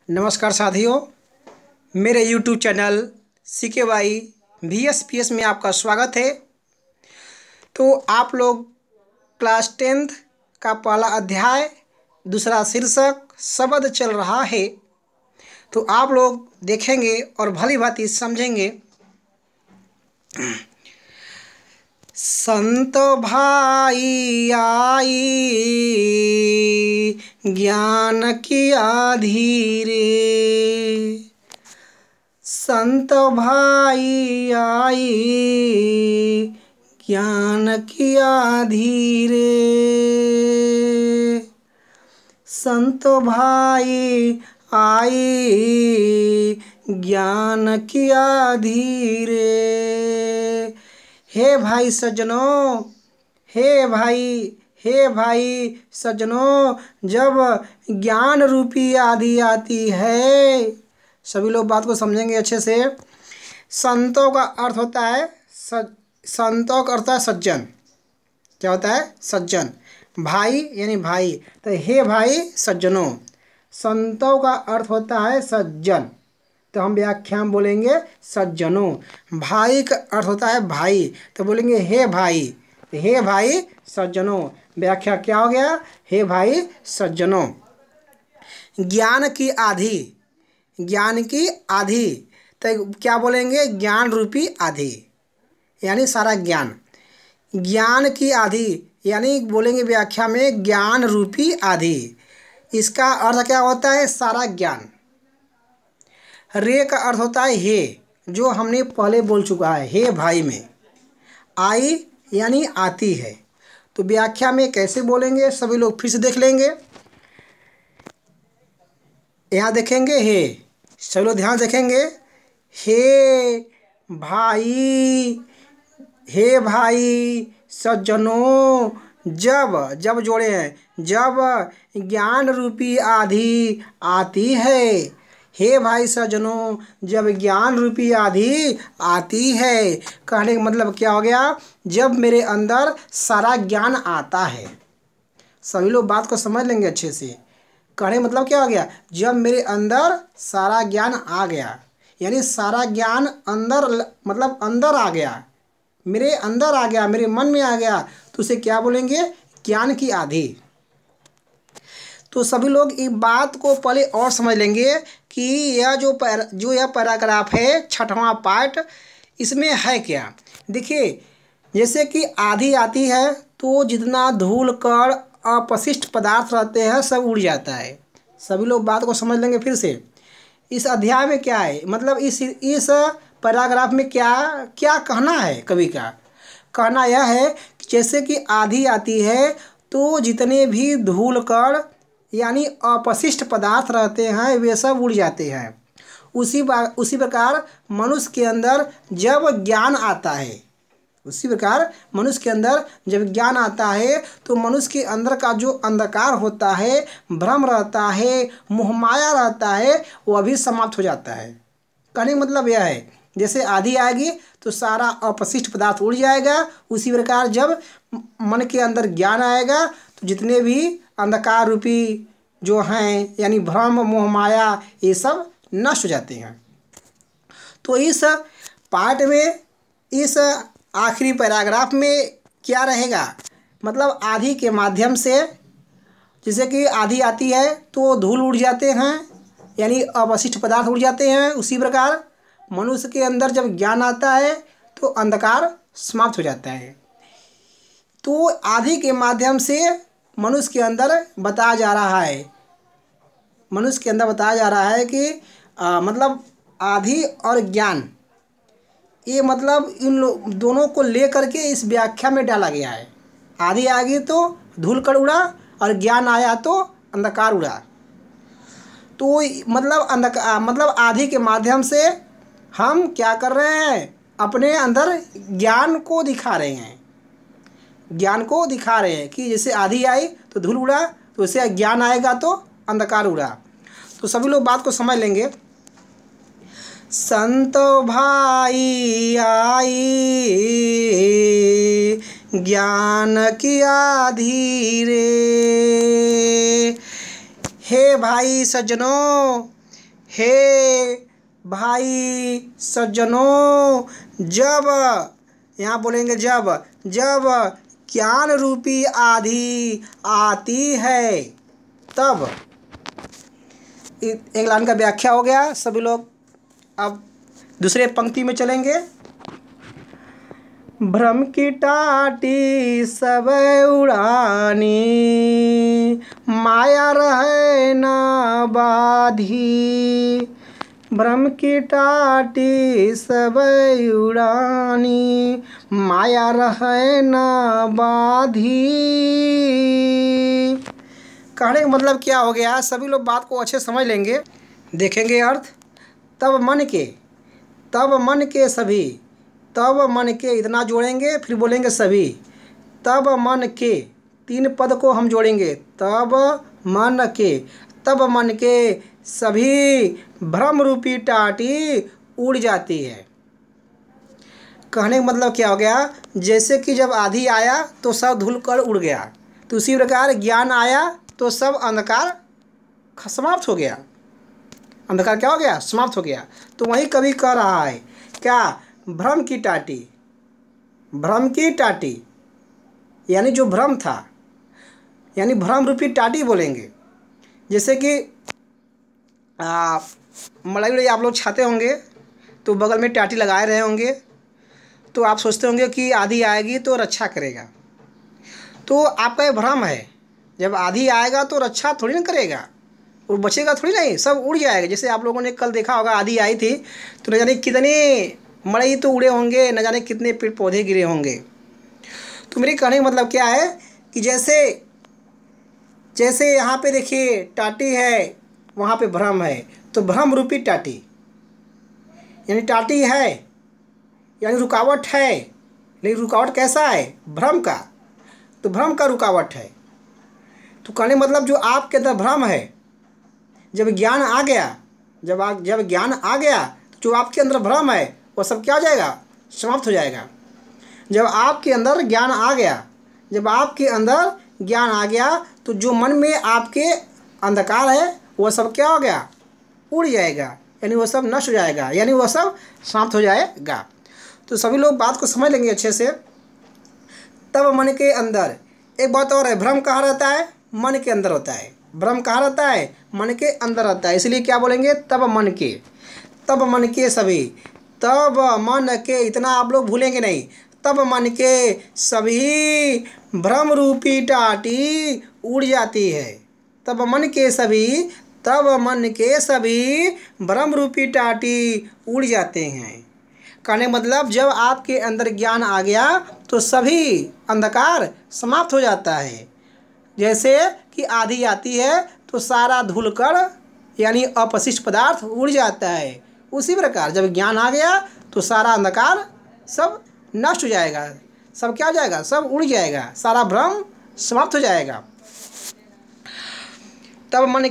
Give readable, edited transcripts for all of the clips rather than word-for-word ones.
नमस्कार साथियों, मेरे YouTube चैनल CKY VSPS में आपका स्वागत है। तो आप लोग क्लास 10th का पहला अध्याय दूसरा शीर्षक शब्द चल रहा है, तो आप लोग देखेंगे और भली भांति समझेंगे। संत भाई आई ज्ञान किया धीरे, संत भाई आई ज्ञान किया धीरे, संत भाई आई ज्ञान किया धीरे। हे भाई सज्जनों, हे भाई सज्जनों, जब ज्ञान रूपी आंधी आती है, सभी लोग बात को समझेंगे अच्छे से। संतों का अर्थ होता है संतों का अर्थ है सज्जन। क्या होता है? सज्जन। भाई यानी भाई, तो हे भाई सज्जनों, संतों का अर्थ होता है सज्जन, तो हम व्याख्या में बोलेंगे सज्जनों। भाई का अर्थ होता है भाई, तो बोलेंगे हे भाई। हे भाई सज्जनों, व्याख्या क्या हो गया? हे भाई सज्जनों। ज्ञान की आधी, ज्ञान की आधी, तो क्या बोलेंगे? ज्ञान रूपी आधी, यानी सारा ज्ञान। ज्ञान की आधी यानी बोलेंगे व्याख्या में ज्ञान रूपी आधी। इसका अर्थ क्या होता है? सारा ज्ञान। रे का अर्थ होता है हे, जो हमने पहले बोल चुका है, हे भाई में। आई यानी आती है, तो व्याख्या में कैसे बोलेंगे सभी लोग फिर से देख लेंगे। यहाँ देखेंगे हे, सभी लोग ध्यान देखेंगे। हे भाई, हे भाई सज्जनों, जब जोड़े हैं, जब ज्ञान रूपी आधी आती है। हे भाई सज्जनों, जब ज्ञान रूपी आधी आती है, कहने का मतलब क्या हो गया? जब मेरे अंदर सारा ज्ञान आता है। सभी लोग बात को समझ लेंगे अच्छे से। कहने का मतलब क्या हो गया? जब मेरे अंदर सारा ज्ञान आ गया, यानी सारा ज्ञान अंदर, मतलब अंदर आ गया, मेरे अंदर आ गया, मेरे मन में आ गया, तो उसे क्या बोलेंगे? ज्ञान की आधी। तो सभी लोग इस बात को पहले और समझ लेंगे कि यह पैराग्राफ है, छठवां पार्ट, इसमें है क्या। देखिए, जैसे कि आधी आती है तो जितना धूल कण अपशिष्ट पदार्थ रहते हैं सब उड़ जाता है। सभी लोग बात को समझ लेंगे फिर से। इस अध्याय में क्या है, मतलब इस पैराग्राफ में क्या क्या कहना है? कवि का कहना यह है कि जैसे कि आधी आती है तो जितने भी धूल कण यानी अपशिष्ट पदार्थ रहते हैं वे सब उड़ जाते हैं। उसी प्रकार मनुष्य के अंदर जब ज्ञान आता है, उसी प्रकार मनुष्य के अंदर जब ज्ञान आता है तो मनुष्य के अंदर का जो अंधकार होता है, भ्रम रहता है, मोहमाया रहता है, वह भी समाप्त हो जाता है। कहने का मतलब यह है, जैसे आधी आएगी तो सारा अपशिष्ट पदार्थ उड़ जाएगा, उसी प्रकार जब मन के अंदर ज्ञान आएगा तो जितने भी अंधकार रूपी जो हैं यानी भ्रम मोहमाया, ये सब नष्ट हो जाते हैं। तो इस पार्ट में, इस आखिरी पैराग्राफ में क्या रहेगा? मतलब आधी के माध्यम से, जैसे कि आधी आती है तो धूल उड़ जाते हैं यानी अवशिष्ट पदार्थ उड़ जाते हैं, उसी प्रकार मनुष्य के अंदर जब ज्ञान आता है तो अंधकार समाप्त हो जाता है। तो आधी के माध्यम से मनुष्य के अंदर बताया जा रहा है, मनुष्य के अंदर बताया जा रहा है कि मतलब आधी और ज्ञान, ये मतलब इन दोनों को लेकर के इस व्याख्या में डाला गया है। आधी आ गई तो धूल कण उड़ा और ज्ञान आया तो अंधकार उड़ा। तो मतलब आधी के माध्यम से हम क्या कर रहे हैं? अपने अंदर ज्ञान को दिखा रहे हैं, ज्ञान को दिखा रहे हैं कि जैसे आधी आई तो धूल उड़ा, तो वैसे ज्ञान आएगा तो अंधकार उड़ा। तो सभी लोग बात को समझ लेंगे। संत भाई आई ज्ञान किया धीरे। हे भाई सज्जनों, हे भाई सज्जनों, जब, यहाँ बोलेंगे जब, जब ज्ञान रूपी आंधी आती है तब। एक लाइन का व्याख्या हो गया। सभी लोग अब दूसरे पंक्ति में चलेंगे। भ्रम की टाटी सब उड़ानी, माया रहे ना बाधी। भ्रम की टाटी सब उड़ानी, माया रहे ना बाधी। कहने का मतलब क्या हो गया, सभी लोग बात को अच्छे समझ लेंगे। देखेंगे अर्थ। तब मन के सभी, तब मन के इतना जोड़ेंगे, फिर बोलेंगे सभी। तब मन के, तीन पद को हम जोड़ेंगे। तब मन के सभी भ्रम रूपी टाटी उड़ जाती है। कहने का मतलब क्या हो गया, जैसे कि जब आंधी आया तो सब धुल कर उड़ गया, तो उसी प्रकार ज्ञान आया तो सब अंधकार समाप्त हो गया। अंधकार क्या हो गया, समाप्त हो गया। तो वही कवि कह रहा है क्या, भ्रम की टाटी यानी जो भ्रम था, यानी भ्रम रूपी टाटी बोलेंगे। जैसे कि मलाई उड़ाई आप लोग छाते होंगे तो बगल में टाटी लगाए रहे होंगे, तो आप सोचते होंगे कि आंधी आएगी तो रक्षा करेगा। तो आपका ये भ्रम है, जब आंधी आएगा तो रक्षा थोड़ी ना करेगा, वो बचेगा थोड़ी, नहीं, सब उड़ जाएगा। जैसे आप लोगों ने कल देखा होगा, आंधी आई थी तो न जाने कितने मड़ई तो उड़े होंगे, न जाने कितने पेड़ पौधे गिरे होंगे। तो मेरे कहने का मतलब क्या है कि जैसे यहाँ पे देखिए टाटी है, वहाँ पे भ्रम है, तो भ्रम रूपी टाटी, यानी टाटी है यानी रुकावट है, लेकिन रुकावट कैसा है, भ्रम का। तो भ्रम का रुकावट है। तो कहने मतलब जो आपके अंदर भ्रम है, जब ज्ञान आ गया, जब ज्ञान आ गया तो जो आपके अंदर भ्रम है वो सब क्या हो जाएगा, समाप्त हो जाएगा। जब आपके अंदर ज्ञान आ गया तो जो मन में आपके अंधकार है वह सब क्या हो गया, उड़ जाएगा, यानी वह सब नष्ट हो जाएगा, यानी वह सब समाप्त हो जाएगा। तो सभी लोग बात को समझ लेंगे अच्छे से। तब मन के अंदर, एक बात और है, भ्रम कहाँ रहता है, मन के अंदर होता है। भ्रम कहाँ रहता है, मन के अंदर रहता है। इसलिए क्या बोलेंगे, तब मन के सभी, तब मन के, इतना आप लोग भूलेंगे नहीं। तब मन के सभी भ्रम रूपी टाटी उड़ जाती है। तब मन के सभी भ्रम रूपी टाटी उड़ जाते हैं। कहने मतलब जब आपके अंदर ज्ञान आ गया तो सभी अंधकार समाप्त हो जाता है। जैसे कि आंधी आती है तो सारा धुलकर यानी अपशिष्ट पदार्थ उड़ जाता है, उसी प्रकार जब ज्ञान आ गया तो सारा अंधकार सब नष्ट हो जाएगा, सब क्या हो जाएगा, सब उड़ जाएगा, सारा भ्रम समाप्त हो जाएगा। तब मन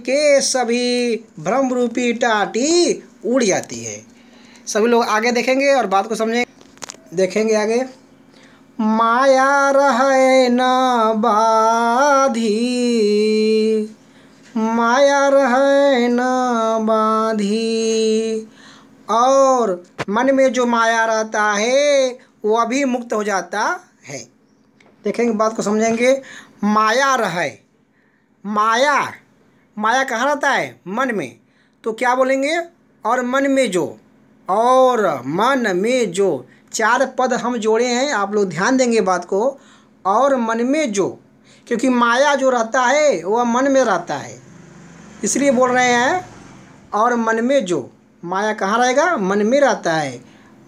के सभी भ्रम रूपी टाटी उड़ जाती है। सभी लोग आगे देखेंगे और बात को समझेंगे। देखेंगे आगे। माया रहे न बाधी, माया रहे न बाधी, और मन में जो माया रहता है वह भी मुक्त हो जाता है। देखेंगे, बात को समझेंगे। माया रहे, माया कहाँ रहता है, मन में। तो क्या बोलेंगे, और मन में जो, चार पद हम जोड़े हैं, आप लोग ध्यान देंगे बात को। और मन में जो, क्योंकि माया जो रहता है वह मन में रहता है, इसलिए बोल रहे हैं। और मन में जो, माया कहाँ रहेगा, मन में रहता है।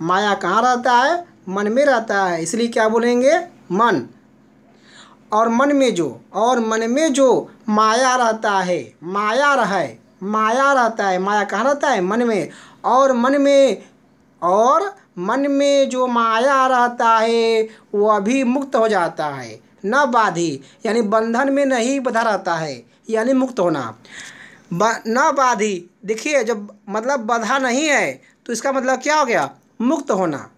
माया कहाँ रहता है, मन में रहता है, इसलिए क्या बोलेंगे, मन। और मन में जो, माया रहता है, माया रहता है, माया कहाँ रहता है, मन में। और मन में जो माया रहता है वह भी मुक्त हो जाता है, न बाधी, यानी बंधन में नहीं बंधा रहता है, यानी मुक्त होना। न बाधी, देखिए जब मतलब बंधा नहीं है तो इसका मतलब क्या हो गया, मुक्त होना।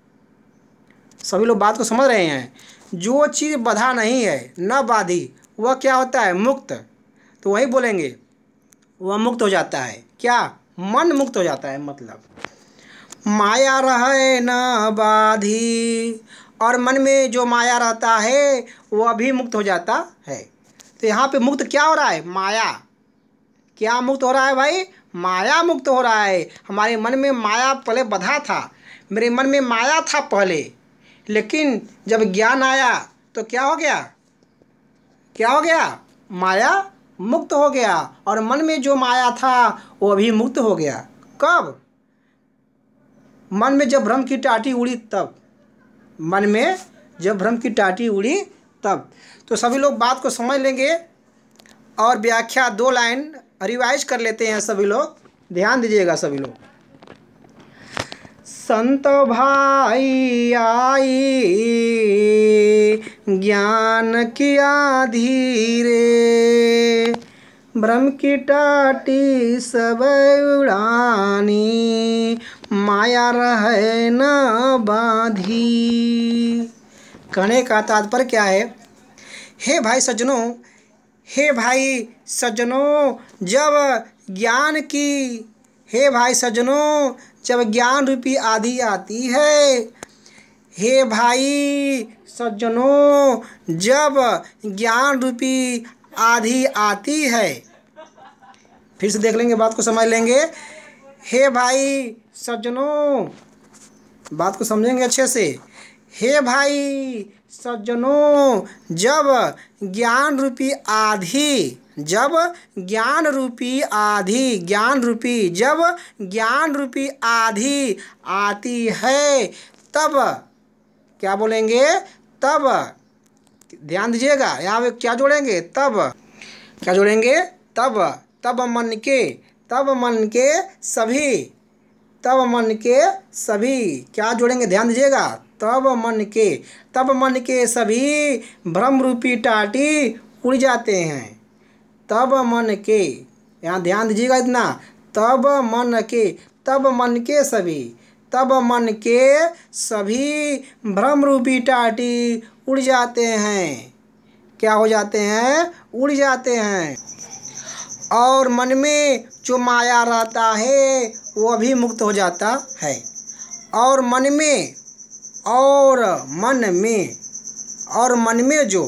सभी लोग बात को समझ रहे हैं। जो चीज़ बंधा नहीं है, न बाधी, वह क्या होता है, मुक्त। तो वही बोलेंगे, वह मुक्त हो जाता है। क्या? मन मुक्त हो जाता है। मतलब माया रहे न बाधी, और मन में जो माया रहता है वह भी मुक्त हो जाता है। तो यहाँ पे मुक्त क्या हो रहा है? माया। क्या मुक्त हो रहा है भाई? माया मुक्त हो रहा है। हमारे मन में माया पहले बंधा था, मेरे मन में माया था पहले, लेकिन जब ज्ञान आया तो क्या हो गया? क्या हो गया? माया मुक्त हो गया, और मन में जो माया था वो भी मुक्त हो गया। कब? मन में जब भ्रम की टाटी उड़ी तब। मन में जब भ्रम की टाटी उड़ी तब। तो सभी लोग बात को समझ लेंगे, और व्याख्या 2 लाइन रिवाइज कर लेते हैं सभी लोग, ध्यान दीजिएगा सभी लोग। संत भाई आई ज्ञान किया धीरे, भ्रम की टाटी सब उड़ानी, माया रहे न बांधी। कहने का तात्पर्य क्या है? हे भाई सज्जनों, हे भाई सज्जनों, जब ज्ञान की, हे भाई सज्जनों, जब ज्ञान रूपी आधी आती है, हे भाई सज्जनों, जब ज्ञान रूपी आधी आती है। फिर से देख लेंगे, बात को समझ लेंगे। हे भाई सज्जनों, बात को समझेंगे अच्छे से। हे भाई सज्जनों, जब ज्ञान रूपी आधी, जब ज्ञान रूपी आधी, ज्ञान रूपी, जब ज्ञान रूपी आधी आती है तब क्या बोलेंगे? तब। ध्यान दीजिएगा, यहाँ पे क्या जोड़ेंगे? तब। क्या जोड़ेंगे? तब। तब मन के, तब मन के सभी, तब मन के सभी, क्या जोड़ेंगे? ध्यान दीजिएगा, तब मन के, तब मन के सभी भ्रम रूपी टाटी उड़ जाते हैं। तब मन के, यहाँ ध्यान दीजिएगा इतना, तब मन के, तब मन के सभी, तब मन के सभी भ्रम रूपी टाटी उड़ जाते हैं। क्या हो जाते हैं? उड़ जाते हैं। और मन में जो माया रहता है वो भी मुक्त हो जाता है। और मन में, और मन में, और मन में जो,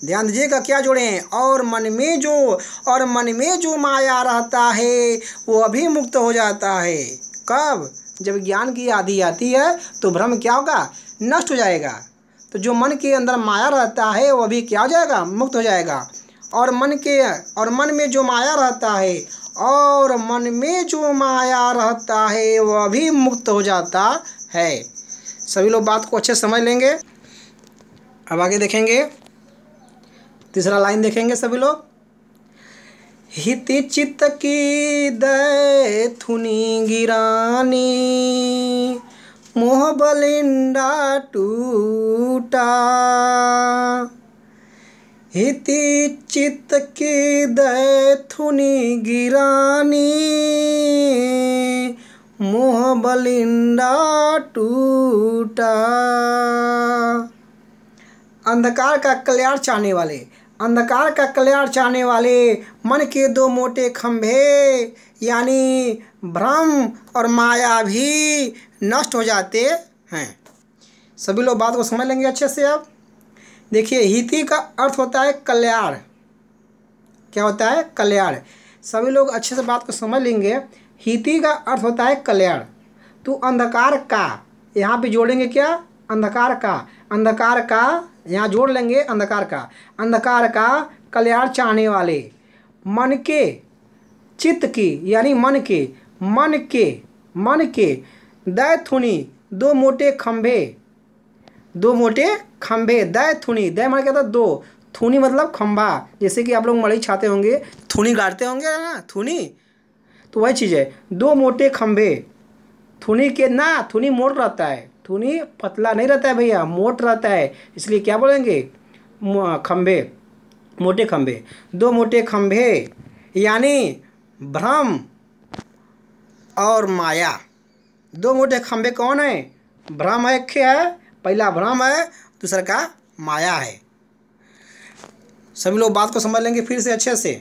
ध्यान दीजिएगा क्या जोड़े हैं? और मन में जो, और मन में जो माया रहता है वो भी मुक्त हो जाता है। कब? जब ज्ञान की आधी आती है तो भ्रम क्या होगा? नष्ट हो जाएगा। तो जो मन के अंदर माया रहता है वो भी क्या हो जाएगा? मुक्त हो जाएगा। और मन के, और मन में जो माया रहता है, और मन में जो माया रहता है वह भी मुक्त हो जाता है। सभी लोग बात को अच्छे समझ लेंगे। अब आगे देखेंगे, तीसरा लाइन देखेंगे सभी लोग। हिति चित्त की दैथुनी गिरानी, मोह बलिंडा टूटा, हिति चित्त की दैथुनी गिरानी, मोह बलिंडा टूटा। अंधकार का कल्याण चाहने वाले, अंधकार का कल्याण चाहने वाले मन के 2 मोटे खंभे यानी भ्रम और माया भी नष्ट हो जाते हैं। सभी लोग बात को समझ लेंगे अच्छे से। अब देखिए, हिति का अर्थ होता है कल्याण। क्या होता है? कल्याण। सभी लोग अच्छे से बात को समझ लेंगे। हिति का अर्थ होता है कल्याण। तो अंधकार का यहाँ पे जोड़ेंगे क्या? अंधकार का, अंधकार का यहाँ जोड़ लेंगे अंधकार का, अंधकार का कल्याण चाहने वाले मन के, चित्त की यानी मन के, मन के, मन के दैथुनी 2 मोटे खंभे, 2 मोटे खंभे, दैथुनी, दै मतलब क्या था? 2, थुनी मतलब खंभा। जैसे कि आप लोग मड़ई छाते होंगे, थुनी गाड़ते होंगे ना, थुनी, तो वही चीज़ है। 2 मोटे खंभे, थुनी के ना, थुनी मोट रहता है, थुनी पतला नहीं रहता है भैया, मोट रहता है, इसलिए क्या बोलेंगे? खंभे, मोटे खंभे। 2 मोटे खंभे यानी भ्रम और माया। 2 मोटे खंभे कौन है? भ्रम है, क्या है? पहला भ्रम है, दूसरा का माया है। सभी लोग बात को समझ लेंगे फिर से अच्छे से।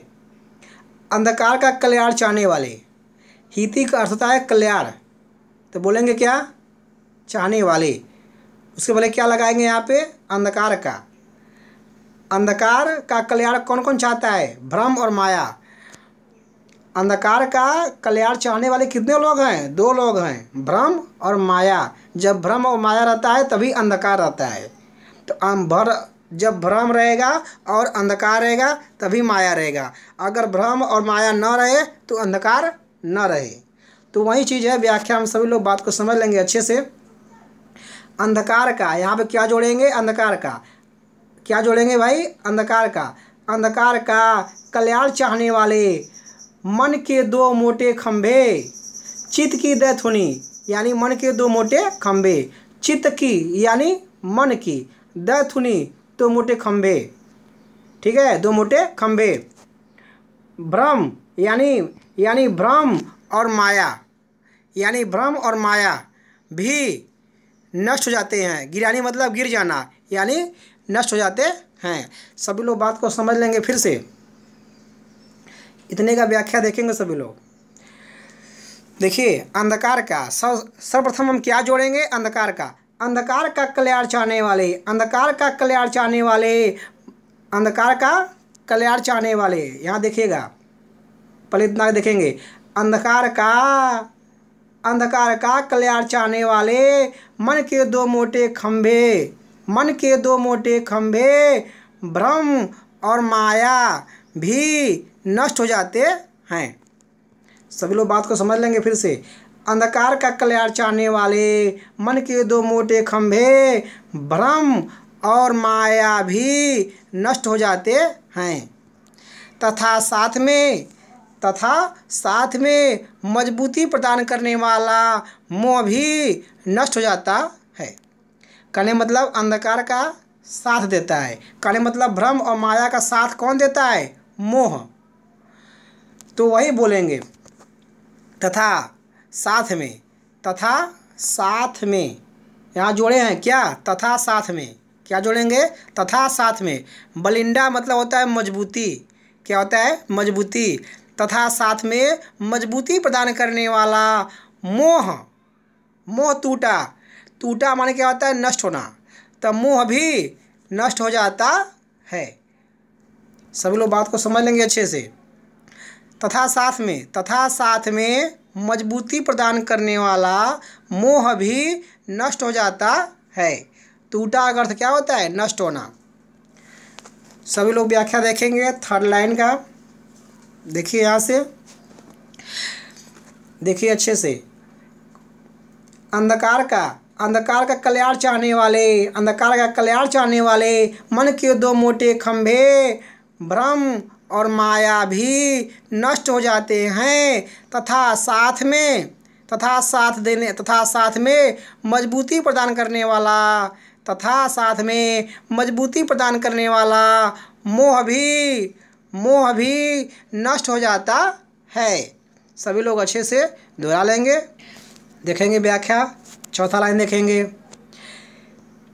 अंधकार का कल्याण चाहने वाले। हिति का अर्थ होता है कल्याण, तो बोलेंगे क्या? चाहने वाले। उसके पहले क्या लगाएंगे यहाँ पे? अंधकार का। अंधकार का कल्याण कौन कौन चाहता है? भ्रम और माया। अंधकार का कल्याण चाहने वाले कितने लोग हैं? 2 लोग हैं, भ्रम और माया। जब भ्रम और माया रहता है तभी अंधकार रहता है। तो जब भ्रम रहेगा और अंधकार रहेगा तभी माया रहेगा। अगर भ्रम और माया न रहे तो अंधकार न रहे। तो वही चीज़ है, व्याख्या हम सभी लोग बात को समझ लेंगे अच्छे से। अंधकार का यहाँ पे क्या जोड़ेंगे? अंधकार का क्या जोड़ेंगे भाई? अंधकार का। अंधकार का कल्याण चाहने वाले मन के 2 मोटे खंभे, चित्त की दैथुनी यानी मन के 2 मोटे खंभे, चित्त की यानी मन की, दैथुनी 2 मोटे खंभे, ठीक है, 2 मोटे खंभे। भ्रम यानी भ्रम और माया, यानी भ्रम और माया भी नष्ट हो जाते हैं। गिरानी मतलब गिर जाना, यानी नष्ट हो जाते हैं। सभी लोग बात को समझ लेंगे फिर से, इतने का व्याख्या देखेंगे सभी लोग। देखिए अंधकार का सर्वप्रथम हम क्या जोड़ेंगे? अंधकार का। अंधकार का कल्याण चाहने वाले, अंधकार का कल्याण चाहने वाले, अंधकार का कल्याण चाहने वाले। यहाँ देखिएगा, पहले इतना देखेंगे। अंधकार का कल्याण चाहने वाले मन के 2 मोटे खंभे, मन के 2 मोटे खंभे, भ्रम और माया भी नष्ट हो जाते हैं। सभी लोग बात को समझ लेंगे फिर से। अंधकार का कल्याण चाहने वाले मन के 2 मोटे खंभे, भ्रम और माया भी नष्ट हो जाते हैं। तथा साथ में मजबूती प्रदान करने वाला मोह भी नष्ट हो जाता है। कहने मतलब अंधकार का साथ देता है। कहने मतलब भ्रम और माया का साथ कौन देता है? मोह। तो वही बोलेंगे तथा साथ में यहाँ जोड़े हैं क्या? तथा साथ में क्या जोड़ेंगे? तथा साथ में। बलिंडा मतलब होता है मजबूती। क्या होता है? मजबूती। तथा साथ में मजबूती प्रदान करने वाला मोह टूटा माने क्या होता है? नष्ट होना। तब मोह भी नष्ट हो जाता है। सभी लोग बात को समझ लेंगे अच्छे से। तथा साथ में मजबूती प्रदान करने वाला मोह भी नष्ट हो जाता है। टूटा का अर्थ क्या होता है? नष्ट होना। सभी लोग व्याख्या देखेंगे 3rd लाइन का। देखिए यहाँ से, देखिए अच्छे से। अंधकार का कल्याण चाहने वाले मन के 2 मोटे खंभे, भ्रम और माया भी नष्ट हो जाते हैं। तथा साथ में मजबूती प्रदान करने वाला मोह भी नष्ट हो जाता है। सभी लोग अच्छे से दोहरा लेंगे। देखेंगे व्याख्या, 4था लाइन देखेंगे।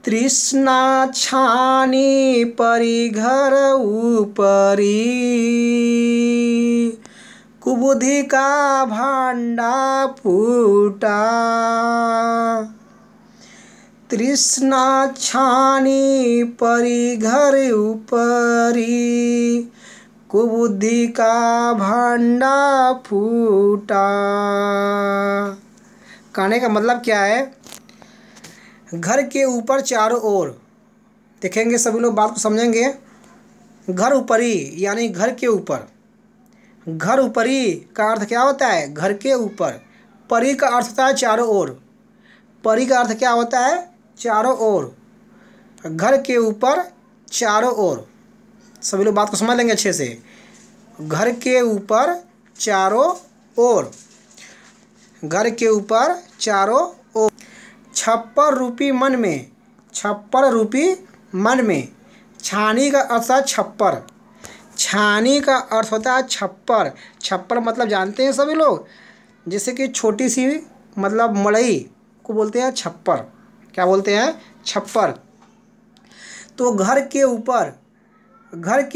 तृष्णा छानी परी घर ऊपरी, कुबुद्धि का भांडा फूटा। तृष्णा छानी परी घर ऊपरी, कुबुद्धि का भांडा फूटा। कहने का मतलब क्या है? घर के ऊपर चारों ओर, देखेंगे सभी लोग बात को समझेंगे। घर ऊपरी यानी घर के ऊपर। घर ऊपरी का अर्थ क्या होता है? घर के ऊपर। परी का अर्थ होता है चारों ओर। परी का अर्थ क्या होता है? चारों ओर। घर के ऊपर चारों ओर। सभी लोग बात को समझ लेंगे अच्छे से। घर के ऊपर चारों ओर, घर के ऊपर चारों ओर। छप्पर रूपी मन में। छानी का अर्थ है छप्पर। छानी का अर्थ होता है छप्पर। छप्पर मतलब जानते हैं सभी लोग, जैसे कि छोटी सी मतलब मड़ई को बोलते हैं छप्पर। क्या बोलते हैं? छप्पर। तो घर के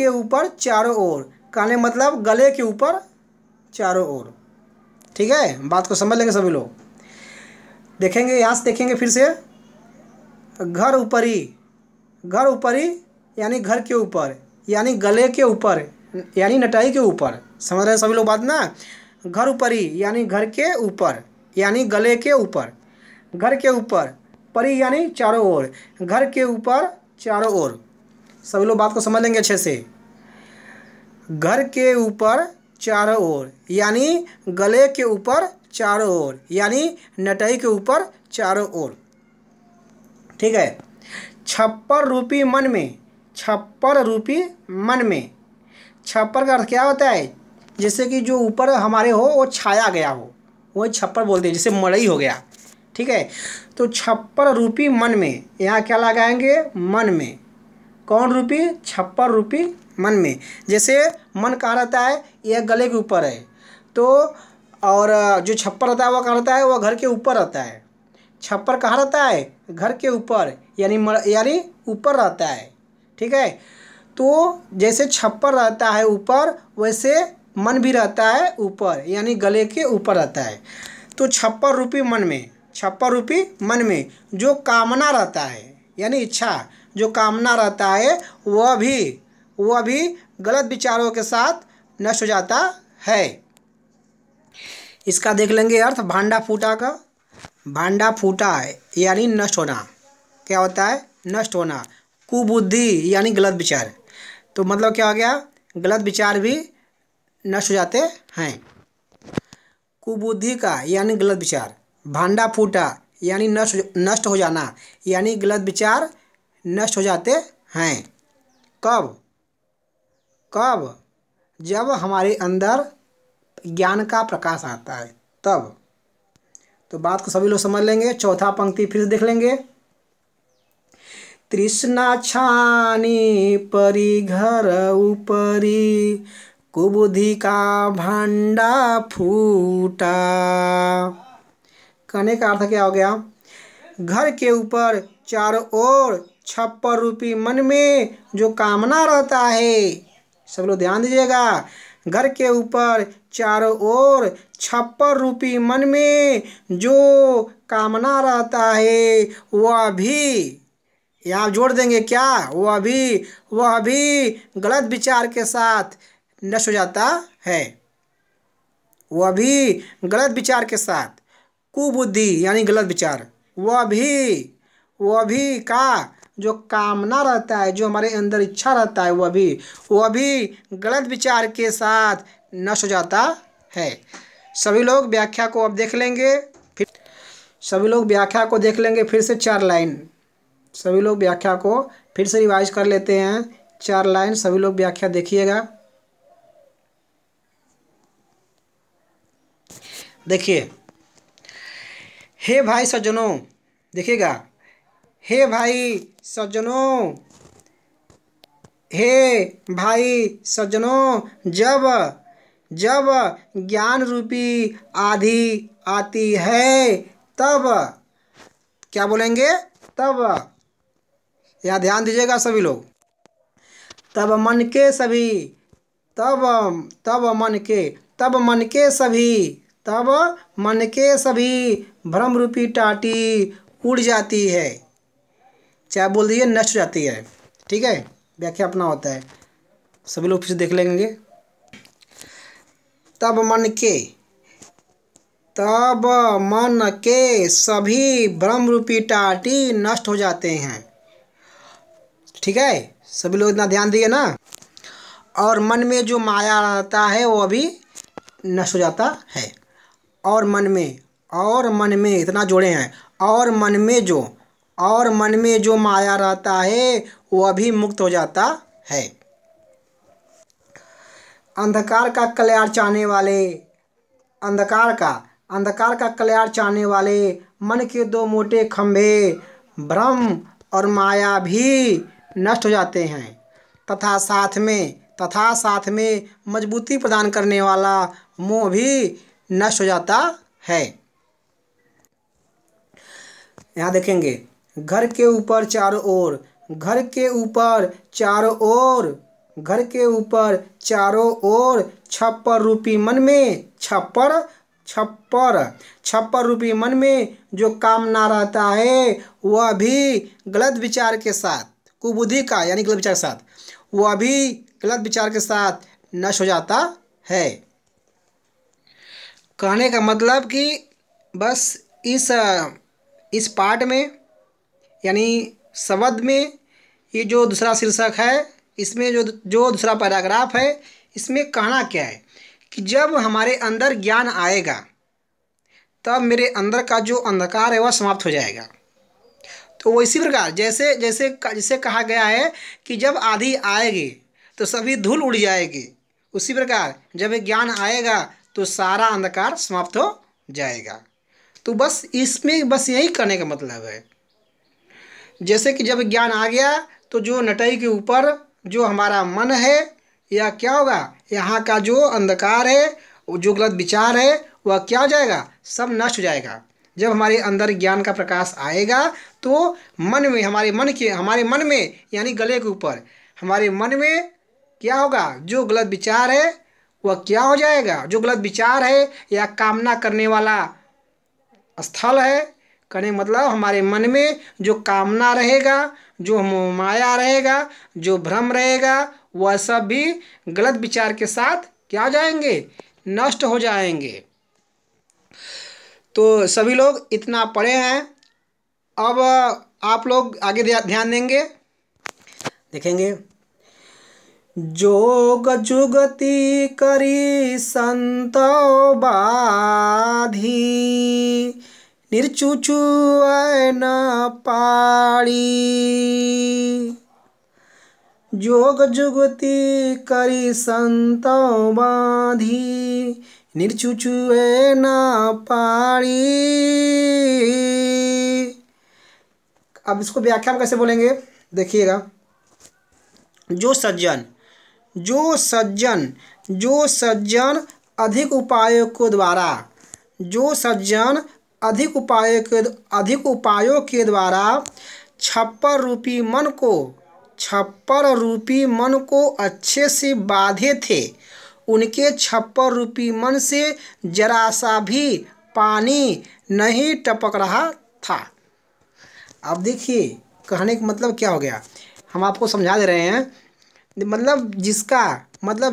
ऊपर चारों ओर, कहने मतलब गले के ऊपर चारों ओर। ठीक है, बात को समझ लेंगे सभी लोग। देखेंगे, यहाँ से देखेंगे फिर से, घर ऊपरी, घर ऊपरी यानी घर के ऊपर, यानी गले के ऊपर, यानी नटाई के ऊपर। समझ रहे हैं सभी लोग बात ना। घर ऊपरी यानी घर के ऊपर, यानी गले के ऊपर, घर के ऊपर, परी यानी चारों ओर, घर के ऊपर चारों ओर। सभी लोग बात को समझ लेंगे अच्छे से। घर के ऊपर चारों ओर यानी गले के ऊपर चारों ओर, यानी नटाई के ऊपर चारों ओर। ठीक है। छप्पर रूपी मन में, छप्पर रूपी मन में, छप्पर का अर्थ क्या होता है? जैसे कि जो ऊपर हमारे हो वो छाया गया हो, वही छप्पर बोलते हैं, जैसे मड़ई हो गया। ठीक है, तो छप्पर रूपी मन में, यहाँ क्या लगाएंगे? मन में। कौन रूपी? छप्पर रूपी मन में। जैसे मन कहाँ रहता है? यह गले के ऊपर है, तो और जो छप्पर रहता है वो कहाँ रहता है? वो घर के ऊपर रहता है। छप्पर कहाँ रहता है? घर के ऊपर, यानी ऊपर रहता है। ठीक है, तो जैसे छप्पर रहता है ऊपर, वैसे मन भी रहता है ऊपर, यानी गले के ऊपर रहता है। तो छप्पर रूपी मन में, छप्पर रूपी मन में जो कामना रहता है, यानी इच्छा, जो कामना रहता है वह भी गलत विचारों के साथ नष्ट हो जाता है। इसका देख लेंगे अर्थ भांडा फूटा का। भांडा फूटा है यानी नष्ट होना। क्या होता है? नष्ट होना। कुबुद्धि यानी गलत विचार। तो मतलब क्या हो गया? गलत विचार भी नष्ट हो जाते हैं। कुबुद्धि का यानी गलत विचार। भांडा फूटा यानी नष्ट हो जाना, यानी गलत विचार नष्ट हो जाते हैं। कब? कब? जब हमारे अंदर ज्ञान का प्रकाश आता है, तब। तो बात को सभी लोग समझ लेंगे। चौथा पंक्ति फिर से देख लेंगे। तृष्णा छानी परी घर ऊपरी, कुबुद्धि का भांडा फूटा। कहने का अर्थ क्या हो गया? घर के ऊपर चारों ओर छप्पर रूपी मन में जो कामना रहता है, सब लोग ध्यान दीजिएगा, घर के ऊपर चारों ओर छप्पर रूपी मन में जो कामना रहता है वह भी, यहाँ जोड़ देंगे क्या? वह भी गलत विचार के साथ नष्ट हो जाता है। वह भी गलत विचार के साथ, कुबुद्धि यानी गलत विचार, वह भी का जो कामना रहता है, जो हमारे अंदर इच्छा रहता है, वह भी गलत विचार के साथ नष्ट हो जाता है। सभी लोग व्याख्या को अब देख लेंगे। फिर सभी लोग व्याख्या को देख लेंगे फिर से 4 लाइन। सभी लोग व्याख्या को फिर से रिवाइज कर लेते हैं। 4 लाइन सभी लोग व्याख्या देखिएगा। देखिए, हे भाई सज्जनों, देखिएगा, हे भाई सज्जनों, हे भाई सज्जनों, जब ज्ञान रूपी आंधी आती है, तब क्या बोलेंगे? तब, यहाँ ध्यान दीजिएगा सभी लोग। तब मन के सभी, तब मन के सभी भ्रम रूपी टाटी उड़ जाती है, चाहे बोल दीजिए नष्ट हो जाती है। ठीक है, व्याख्या अपना होता है, सभी लोग फिर से देख लेंगे। तब मन के सभी भ्रम रूपी टाटी नष्ट हो जाते हैं। ठीक है, सभी लोग इतना ध्यान दिए ना। और मन में जो माया रहता है वो भी नष्ट हो जाता है। और मन में इतना जोड़े हैं, और मन में जो माया रहता है वह भी मुक्त हो जाता है। अंधकार का कल्याण चाहने वाले मन के 2 मोटे खंभे भ्रम और माया भी नष्ट हो जाते हैं, तथा साथ में मजबूती प्रदान करने वाला मोह भी नष्ट हो जाता है। यहाँ देखेंगे, घर के ऊपर चारों ओर, छप्पर रूपी मन में छप्पर रूपी मन में जो कामना रहता है वह भी गलत विचार के साथ, कुबुद्धि का यानी गलत विचार के साथ, वह भी गलत विचार के साथ नष्ट हो जाता है। कहने का मतलब कि बस इस पाठ में यानी शब्द में ये जो दूसरा शीर्षक है, इसमें जो दूसरा पैराग्राफ है, इसमें कहना क्या है कि जब हमारे अंदर ज्ञान आएगा तब मेरे अंदर का जो अंधकार है वह समाप्त हो जाएगा। तो वो इसी प्रकार जैसे कहा गया है कि जब आंधी आएगी तो सभी धूल उड़ जाएगी, उसी प्रकार जब ज्ञान आएगा तो सारा अंधकार समाप्त हो जाएगा। तो बस इसमें बस यही करने का मतलब है। जैसे कि जब ज्ञान आ गया तो जो नटई के ऊपर जो हमारा मन है या क्या होगा, यहाँ का जो अंधकार है, जो गलत विचार है वह क्या हो जाएगा, सब नष्ट हो जाएगा। जब हमारे अंदर ज्ञान का प्रकाश आएगा तो मन में हमारे मन में यानी गले के ऊपर हमारे मन में क्या होगा, जो गलत विचार है वह क्या हो जाएगा, जो गलत विचार है या कामना करने वाला स्थल है, कहने मतलब हमारे मन में जो कामना रहेगा, जो माया रहेगा, जो भ्रम रहेगा, वह सब भी गलत विचार के साथ क्या हो जाएंगे, नष्ट हो जाएंगे। तो सभी लोग इतना पढ़े हैं। अब आप लोग आगे ध्यान देंगे, देखेंगे। जोग जुगति करी संत बाधी, निर्चुचु न पाड़ी। जोग जुगति करी संत बाधी, निर्चुचु न पाड़ी। अब इसको व्याख्या में कैसे बोलेंगे, देखिएगा। जो सज्जन अधिक उपायों के द्वारा, जो सज्जन अधिक उपायों के द्वारा छप्पर रूपी मन को अच्छे से बांधे थे, उनके छप्पर रूपी मन से जरा सा भी पानी नहीं टपक रहा था। अब देखिए कहने का मतलब क्या हो गया, हम आपको समझा दे रहे हैं। मतलब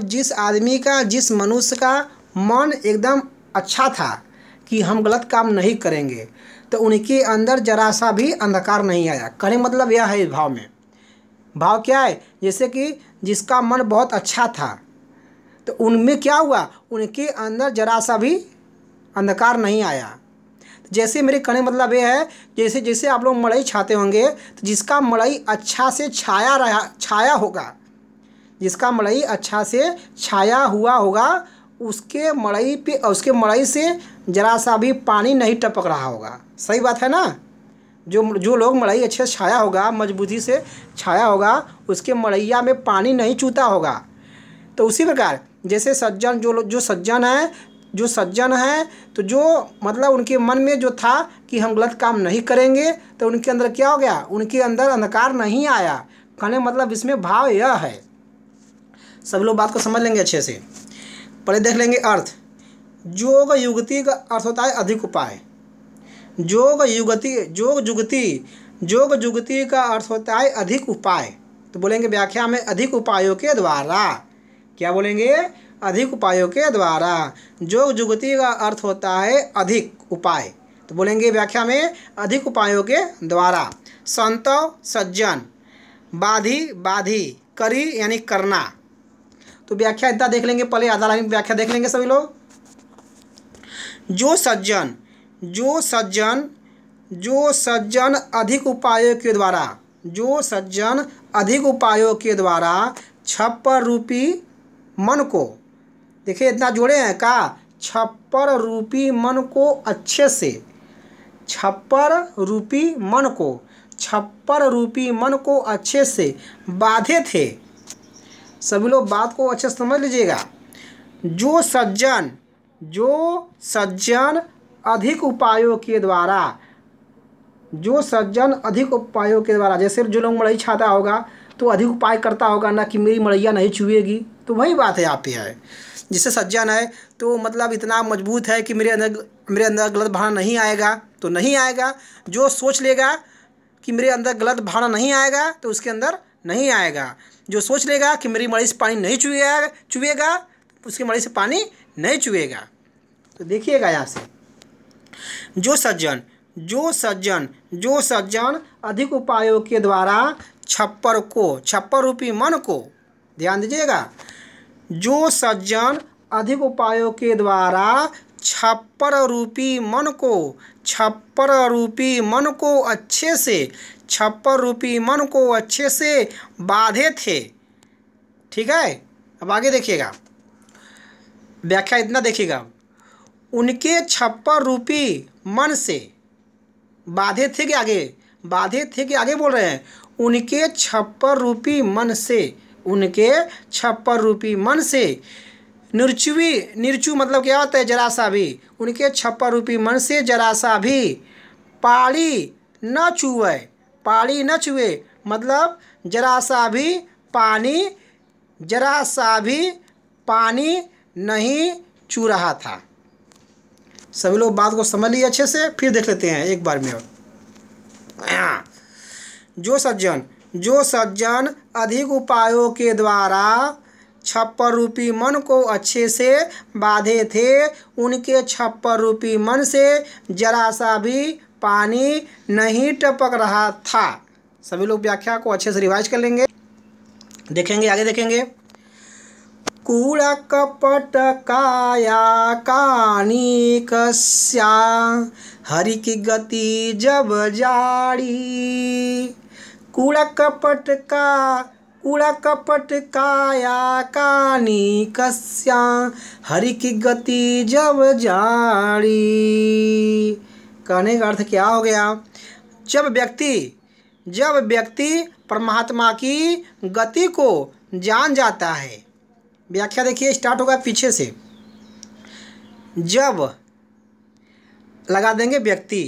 जिस आदमी का, जिस मनुष्य का मन एकदम अच्छा था कि हम गलत काम नहीं करेंगे, तो उनके अंदर जरा सा भी अंधकार नहीं आया। कहने मतलब यह है, इस भाव में भाव क्या है, जैसे कि जिसका मन बहुत अच्छा था तो उनमें क्या हुआ, उनके अंदर जरा सा भी अंधकार नहीं आया। जैसे मेरे कहने मतलब ये है, जैसे आप लोग मड़ई छाते होंगे तो जिसका मड़ई अच्छा से छाया होगा, जिसका मड़ई अच्छा से छाया हुआ होगा, उसके मड़ई से जरा सा भी पानी नहीं टपक रहा होगा। सही बात है ना। जो लोग मड़ई अच्छे से छाया होगा, मजबूती से छाया होगा, उसके मड़ैया में पानी नहीं चूता होगा। तो उसी प्रकार जैसे सज्जन जो सज्जन है तो जो मतलब उनके मन में जो था कि हम गलत काम नहीं करेंगे, तो उनके अंदर क्या हो गया, उनके अंदर अंधकार नहीं आया। कहने मतलब इसमें भाव यह है। सब लोग बात को समझ लेंगे अच्छे से। पहले देख लेंगे अर्थ। जोग युगति का अर्थ होता है अधिक उपाय। जोग जुगति का अर्थ होता है अधिक उपाय। तो बोलेंगे व्याख्या में अधिक उपायों के द्वारा। क्या बोलेंगे, अधिक उपायों के द्वारा। जोग जुगति का अर्थ होता है अधिक उपाय। तो बोलेंगे व्याख्या में अधिक उपायों के द्वारा। संतव सज्जन, बाधी करी यानी करना। तो व्याख्या इतना देख लेंगे, पहले आधा लाइन व्याख्या देख लेंगे सभी लोग। जो सज्जन अधिक उपायों के द्वारा, जो सज्जन अधिक उपायों के द्वारा छप्पर रूपी मन को, देखिए इतना जोड़े हैं का, छप्पर रूपी मन को अच्छे से, छप्पर रूपी मन को अच्छे से बांधे थे। सभी लोग बात को अच्छे से समझ लीजिएगा। जो सज्जन अधिक उपायों के द्वारा, जो सज्जन अधिक उपायों के द्वारा, जैसे जो लोग मड़ई छाता होगा तो अधिक उपाय करता होगा ना कि मेरी मड़ैया नहीं छुएगी, तो वही बात है यहाँ पे है। जिससे सज्जन है तो मतलब इतना मजबूत है कि मेरे अंदर गलत भावना नहीं आएगा तो नहीं आएगा। जो सोच लेगा कि मेरे अंदर गलत भावना नहीं आएगा तो उसके अंदर नहीं आएगा। जो सोच लेगा कि मेरी मर्जी से पानी नहीं चुएगा उसकी मर्जी से पानी नहीं चुएगा। तो देखिएगा यहाँ से, जो सज्जन अधिक उपायों के द्वारा छप्पर रूपी मन को, ध्यान दीजिएगा, जो सज्जन अधिक उपायों के द्वारा छप्पर रूपी मन को अच्छे से बांधे थे। ठीक है, अब आगे देखिएगा, व्याख्या इतना देखिएगा, उनके छप्पर रूपी मन से बांधे थे कि आगे बोल रहे हैं, उनके छप्पर रूपी मन से निर्चु मतलब क्या होता है, जरा सा भी, उनके छप्पर रूपी मन से जरा सा भी पानी न चुए मतलब जरा सा भी पानी नहीं चू रहा था। सभी लोग बात को समझ लिए अच्छे से, फिर देख लेते हैं एक बार में। जो सज्जन अधिक उपायों के द्वारा छप्पर रूपी मन को अच्छे से बांधे थे, उनके छप्पर रूपी मन से जरा सा भी पानी नहीं टपक रहा था। सभी लोग व्याख्या को अच्छे से रिवाइज कर लेंगे, देखेंगे, आगे देखेंगे। कूड़ा कपट काया कानी कस्या हरि की गति जब जाड़ी। कूड़ा कपट काया कानी कस्या हरि की गति जब जाड़ी। कहने का अर्थ क्या हो गया, जब व्यक्ति परमात्मा की गति को जान जाता है। व्याख्या देखिए, स्टार्ट होगा पीछे से। जब लगा देंगे व्यक्ति,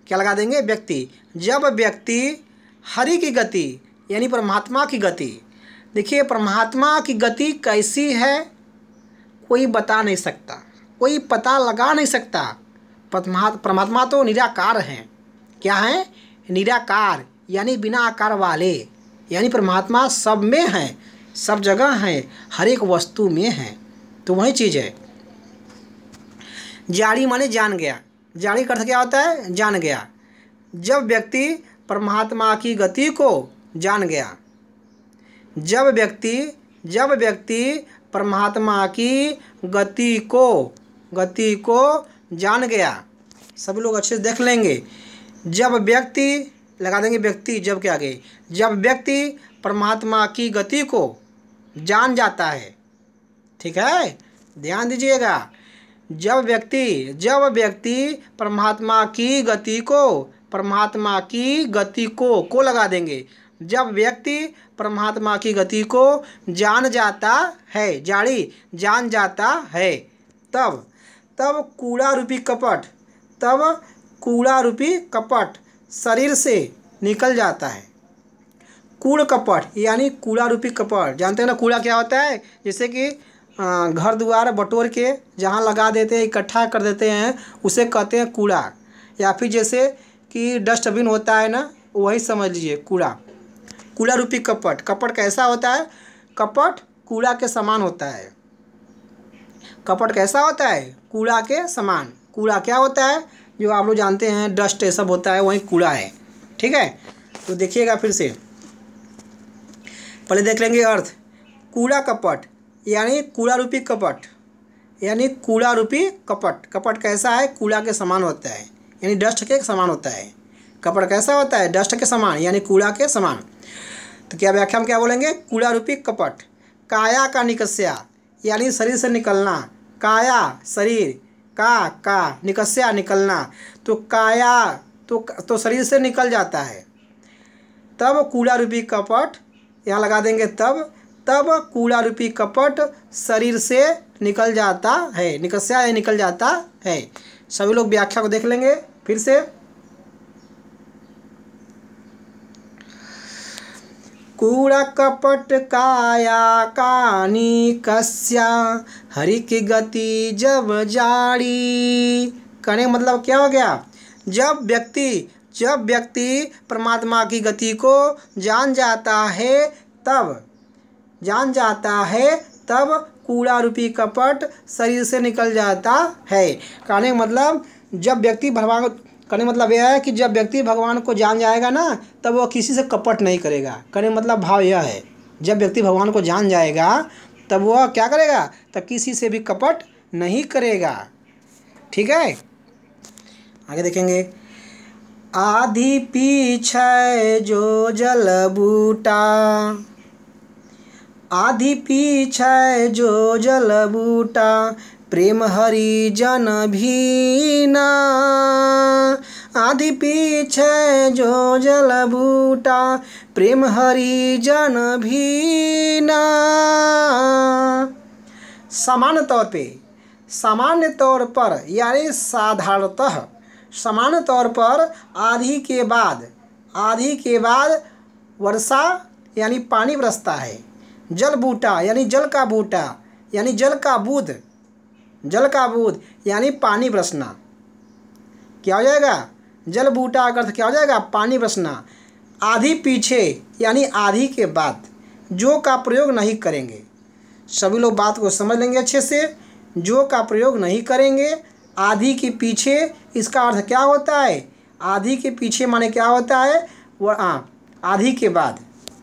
क्या लगा देंगे, व्यक्ति। जब व्यक्ति हरि की गति यानी परमात्मा की गति, देखिए परमात्मा की गति कैसी है कोई बता नहीं सकता, कोई पता लगा नहीं सकता। परमात्मा तो निराकार हैं। क्या है, निराकार यानी बिना आकार वाले, यानी परमात्मा सब में है, सब जगह है, हर एक वस्तु में है। तो वही चीज़ है। जाड़ी माने जान गया, जाड़ी का अर्थ क्या होता है, जान गया। जब व्यक्ति परमात्मा की गति को जान गया, जब व्यक्ति परमात्मा की गति को जान गया। सभी लोग अच्छे से देख लेंगे। जब व्यक्ति लगा देंगे, व्यक्ति जब के आगे, जब व्यक्ति परमात्मा की गति को जान जाता है। ठीक है, ध्यान दीजिएगा। जब व्यक्ति परमात्मा की गति को लगा देंगे। जब व्यक्ति परमात्मा की गति को जान जाता है, जान जाता है, तब कूड़ा रूपी कपट शरीर से निकल जाता है। कूड़ कपट यानी कूड़ा रूपी कपट, जानते हैं ना कूड़ा क्या होता है, जैसे कि घर द्वार बटोर के जहाँ लगा देते हैं, इकट्ठा कर देते हैं, उसे कहते हैं कूड़ा। या फिर जैसे कि डस्टबिन होता है ना, वही समझ लीजिए कूड़ा रूपी कपट। कपट कैसा होता है, कपट कूड़ा के समान होता है। कपट कैसा होता है, कूड़ा के समान। कूड़ा क्या होता है, जो आप लोग जानते हैं डस्ट ये सब होता है, वही कूड़ा है। ठीक है, तो देखिएगा फिर से, पहले देख लेंगे अर्थ। कूड़ा कपट यानी कूड़ा रूपी कपट, यानी कूड़ा रूपी कपट। कपट कैसा है, कूड़ा के समान होता है, यानी डस्ट के समान होता है। कपट कैसा होता है, डस्ट के समान यानी कूड़ा के समान। तो क्या व्याख्या में क्या बोलेंगे, कूड़ा रूपी कपट। काया का निकस्या यानी शरीर से निकलना। काया शरीर, का निकस्या निकलना, तो काया तो शरीर से निकल जाता है। तब कूड़ा रूपी कपट यहाँ लगा देंगे, तब कूड़ा रूपी कपट शरीर से निकल जाता है। निकस्या या निकल जाता है। सभी लोग व्याख्या को देख लेंगे फिर से। कूड़ा कपट काया कानी कस्या हरि की गति जब जाड़ी। कहने का मतलब क्या हो गया, जब व्यक्ति परमात्मा की गति को जान जाता है तब कूड़ा रूपी कपट शरीर से निकल जाता है। कहने का मतलब कहने का मतलब यह है कि जब व्यक्ति भगवान को जान जाएगा ना तब वह किसी से कपट नहीं करेगा। कहने का मतलब भाव यह है, जब व्यक्ति भगवान को जान जाएगा तब वह क्या करेगा, तब किसी से भी कपट नहीं करेगा। ठीक है, आगे देखेंगे। आधि पीछे जो जल बूटा, आधि पीछे जो जल बूटा प्रेम हरि जन भीना। आधि पीछे जो जल बूटा प्रेम हरि जन भीना। सामान्य तौर पर यानी साधारणतः सामान्य तौर पर आधि के बाद वर्षा यानी पानी बरसता है। जल बूटा यानी जल का बूटा यानी जल का बूंद यानी पानी बरसना। क्या हो जाएगा, जल बूटा का अर्थ क्या हो जाएगा, पानी बरसना। आधि पीछे यानी आधि के बाद जो का प्रयोग नहीं करेंगे। सभी लोग बात को समझ लेंगे अच्छे से। जो का प्रयोग नहीं करेंगे, आधि के पीछे, इसका अर्थ क्या होता है, आधि के पीछे माने क्या होता है, आधि के बाद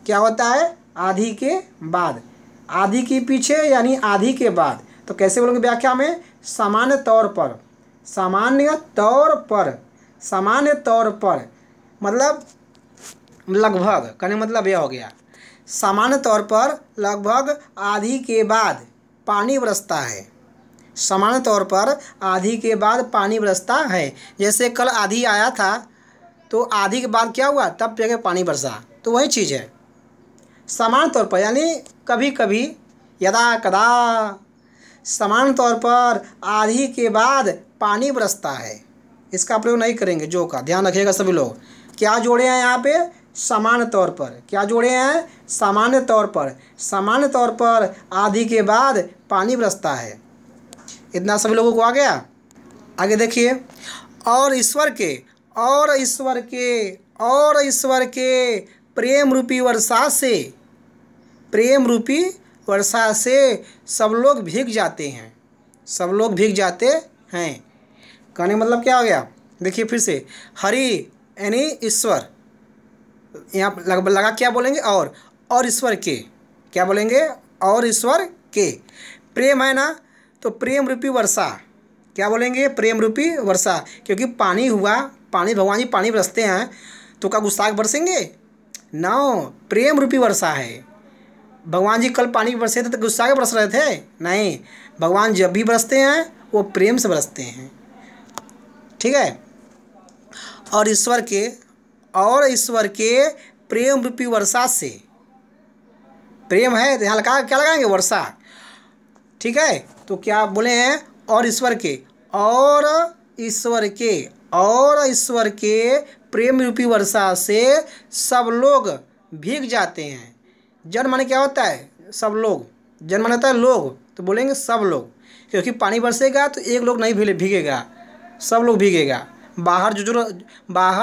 क्या होता है, आधि के बाद, आधि के पीछे यानी आधि के बाद। तो कैसे बोलेंगे व्याख्या में, सामान्य तौर पर मतलब लगभग, कहने मतलब यह हो गया, सामान्य तौर पर लगभग आधि के बाद पानी बरसता है। सामान्य तौर पर आधि के बाद पानी बरसता है। जैसे कल आधी आया था तो आधी के बाद क्या हुआ, तब जगह पानी बरसा, तो वही चीज़ है। सामान्य तौर पर यानी कभी कभी, यदा कदा, सामान्य तौर पर आधी के बाद पानी बरसता है। इसका प्रयोग नहीं करेंगे जो का, ध्यान रखिएगा सभी लोग। क्या जोड़े हैं यहाँ पे, सामान्य तौर पर। क्या जोड़े हैं, सामान्य तौर पर। सामान्य तौर पर आधी के बाद पानी बरसता है। इतना सभी लोगों को आ गया। आगे देखिए, और ईश्वर के प्रेम रूपी वर्षा से सब लोग भीग जाते हैं। कहने का मतलब क्या हो गया, देखिए फिर से, हरि यानी ईश्वर, यहाँ लगा क्या बोलेंगे, और ईश्वर के, क्या बोलेंगे, और ईश्वर के। प्रेम है ना, तो प्रेम रूपी वर्षा, क्या बोलेंगे, प्रेम रूपी वर्षा। क्योंकि पानी हुआ, पानी, भगवान जी पानी बरसते हैं तो क्या गुस्सा बरसेंगे, नो, प्रेम रूपी वर्षा है। भगवान जी कल पानी बरसे थे तो गुस्सा के बरस रहे थे, नहीं, भगवान जब भी बरसते हैं वो प्रेम से बरसते हैं। ठीक है, और ईश्वर के प्रेम रूपी वर्षा से, प्रेम है तो यहाँ लगा क्या लगाएंगे, वर्षा। ठीक है, तो क्या बोले हैं, और ईश्वर के प्रेम रूपी वर्षा से सब लोग भीग जाते हैं। जन माने क्या होता है, सब लोग, जन माने होता है लोग, तो बोलेंगे सब लोग, क्योंकि पानी बरसेगा तो एक लोग नहीं भीगेगा, सब लोग भीगेगा। बाहर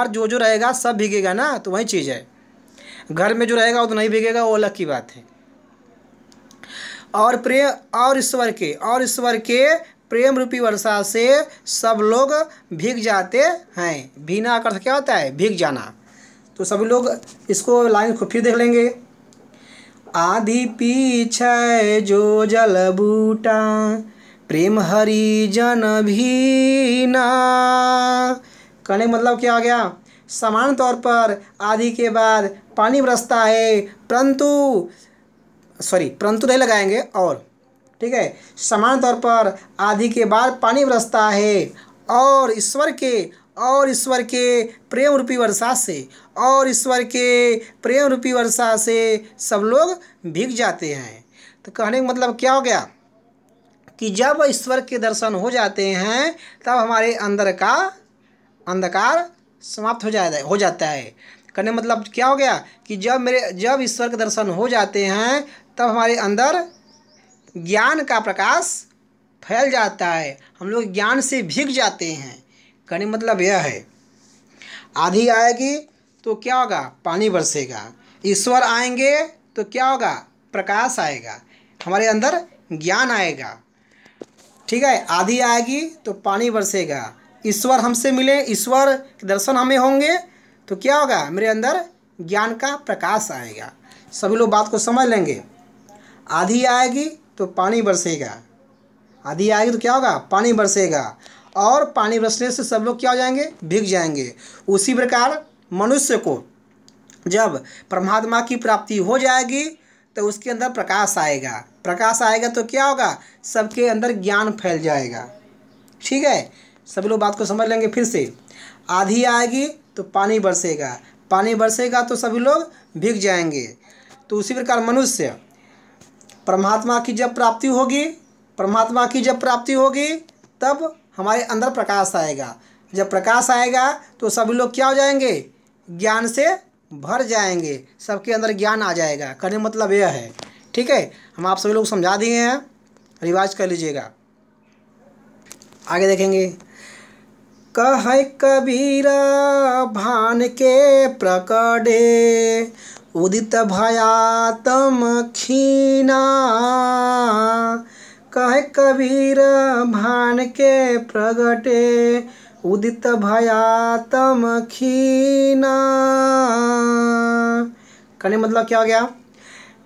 जो रहेगा सब भीगेगा ना, तो वही चीज़ है। घर में जो रहेगा वो तो नहीं भीगेगा, वो अलग की बात है। और ईश्वर के प्रेम रूपी वर्षा से सब लोग भीग जाते हैं। भीना का अर्थ क्या होता है, भीग जाना। तो सभी लोग इसको लाइन को फिर देख लेंगे। आधि पीछे जो जल बूटा प्रेम हरि जन भीना। कहने का मतलब क्या हो गया, सामान्य तौर पर आधि के बाद पानी बरसता है, परंतु नहीं लगाएंगे, और ठीक है, सामान्य तौर पर आधि के बाद पानी बरसता है, और ईश्वर के प्रेम रूपी वर्षा से सब लोग भीग जाते हैं। तो कहने का मतलब क्या हो गया कि जब ईश्वर के दर्शन हो जाते हैं तब हमारे अंदर का अंधकार समाप्त हो जाता है। करने मतलब क्या हो गया कि जब ईश्वर के दर्शन हो जाते हैं तब हमारे अंदर ज्ञान का प्रकाश फैल जाता है, हम लोग ज्ञान से भीग जाते हैं। कहने मतलब यह है, आंधी आएगी तो क्या होगा, पानी बरसेगा। ईश्वर आएंगे तो क्या होगा, प्रकाश आएगा, हमारे अंदर ज्ञान आएगा। ठीक है, आंधी आएगी तो पानी बरसेगा, ईश्वर हमसे मिले, ईश्वर के दर्शन हमें होंगे तो क्या होगा, मेरे अंदर ज्ञान का प्रकाश आएगा। सभी लोग बात को समझ लेंगे। आंधी आएगी तो पानी बरसेगा, आंधी आएगी तो क्या होगा, पानी बरसेगा, और पानी बरसने से सब लोग क्या हो जाएंगे, भीग जाएंगे। उसी प्रकार मनुष्य को जब परमात्मा की प्राप्ति हो जाएगी तो उसके अंदर प्रकाश आएगा, प्रकाश आएगा तो क्या होगा, सबके अंदर ज्ञान फैल जाएगा। ठीक है, सभी लोग बात को समझ लेंगे। फिर से, आंधी आएगी तो पानी बरसेगा, पानी बरसेगा तो सभी लोग भीग जाएंगे। तो उसी प्रकार मनुष्य परमात्मा की जब प्राप्ति होगी, परमात्मा की जब प्राप्ति होगी तब हमारे अंदर प्रकाश आएगा। जब प्रकाश आएगा तो सभी लोग क्या हो जाएंगे, ज्ञान से भर जाएंगे, सबके अंदर ज्ञान आ जाएगा। कहने मतलब यह है। ठीक है, हम आप सभी लोग समझा दिए हैं, रिवाज कर लीजिएगा। आगे देखेंगे। कहे कबीर भान के प्रकटे, उदित भया तम खीना। कहे कबीर भान के प्रगटे, उदित भया तम खीना। कहने मतलब क्या हो गया,